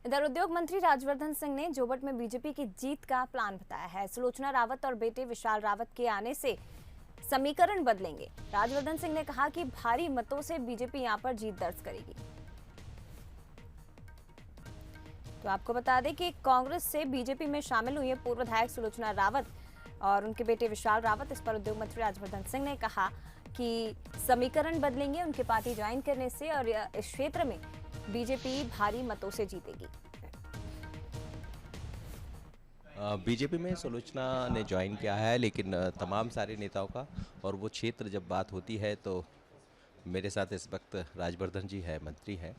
इधर उद्योग मंत्री राजवर्धन सिंह ने जोबट में बीजेपी की जीत का प्लान बताया है। सुलोचना रावत और बेटे विशाल रावत के आने से समीकरण बदलेंगे। राजवर्धन सिंह ने कहा कि भारी मतों से बीजेपी यहां पर जीत दर्ज करेगी। तो आपको बता दें कि कांग्रेस से बीजेपी में शामिल हुई है पूर्व विधायक सुलोचना रावत और उनके बेटे विशाल रावत। इस पर उद्योग मंत्री राजवर्धन सिंह ने कहा कि समीकरण बदलेंगे उनके पार्टी ज्वाइन करने से और इस क्षेत्र में बीजेपी भारी मतों से जीतेगी। बीजेपी में सुलोचना ने ज्वाइन किया है, लेकिन तमाम सारे नेताओं का और वो क्षेत्र जब बात होती है तो मेरे साथ इस वक्त राजवर्धन जी है, मंत्री हैं।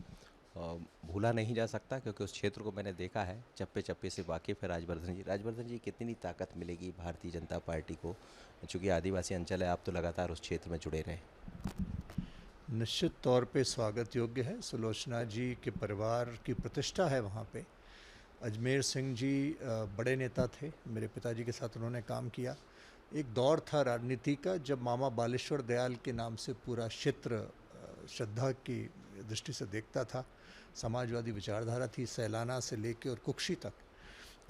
भूला नहीं जा सकता क्योंकि उस क्षेत्र को मैंने देखा है, चप्पे चप्पे से वाकिफ़ है राजवर्धन जी कितनी ताकत मिलेगी भारतीय जनता पार्टी को, चूँकि आदिवासी अंचल है। आप तो लगातार उस क्षेत्र में जुड़े रहे। निश्चित तौर पे स्वागत योग्य है। सुलोचना जी के परिवार की प्रतिष्ठा है वहाँ पे। अजमेर सिंह जी बड़े नेता थे, मेरे पिताजी के साथ उन्होंने काम किया। एक दौर था राजनीति का जब मामा बालेश्वर दयाल के नाम से पूरा क्षेत्र श्रद्धा की दृष्टि से देखता था। समाजवादी विचारधारा थी, सैलाना से लेके और कुक्षी तक।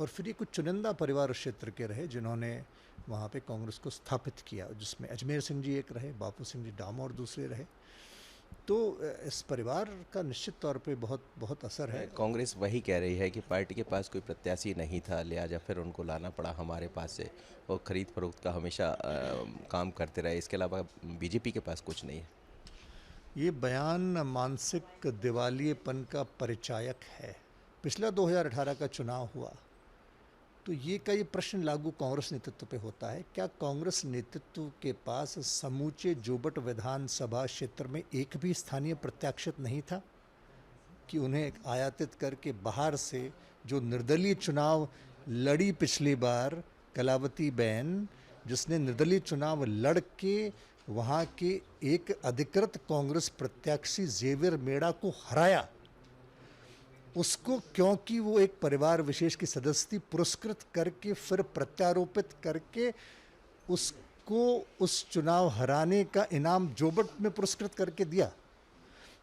और फिर ये कुछ चुनिंदा परिवार उस क्षेत्र के रहे जिन्होंने वहाँ पे कांग्रेस को स्थापित किया, जिसमें अजमेर सिंह जी एक रहे, बापू सिंह जी डामोर दूसरे रहे। तो इस परिवार का निश्चित तौर पे बहुत बहुत असर है। कांग्रेस वही कह रही है कि पार्टी के पास कोई प्रत्याशी नहीं था, लिहाजा फिर उनको लाना पड़ा हमारे पास से, और खरीद फरोख्त का हमेशा काम करते रहे। इसके अलावा बीजेपी के पास कुछ नहीं है। ये बयान मानसिक दिवालियेपन का परिचायक है। पिछला 2018 का चुनाव हुआ तो ये कई प्रश्न लागू कांग्रेस नेतृत्व पे होता है। क्या कांग्रेस नेतृत्व के पास समूचे जोबट विधानसभा क्षेत्र में एक भी स्थानीय प्रत्याशित नहीं था कि उन्हें आयातित करके बाहर से जो निर्दलीय चुनाव लड़ी पिछली बार कलावती बहन, जिसने निर्दलीय चुनाव लड़ के वहाँ के एक अधिकृत कांग्रेस प्रत्याशी जेवियर मेड़ा को हराया, उसको क्योंकि वो एक परिवार विशेष की सदस्य थी, पुरस्कृत करके फिर प्रत्यारोपित करके उसको उस चुनाव हराने का इनाम जोबट में पुरस्कृत करके दिया।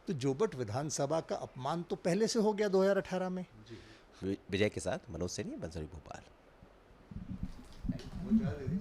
तो जोबट विधानसभा का अपमान तो पहले से हो गया 2018 में। विजय के साथ मनोज सैनी, बंसरी भोपाल।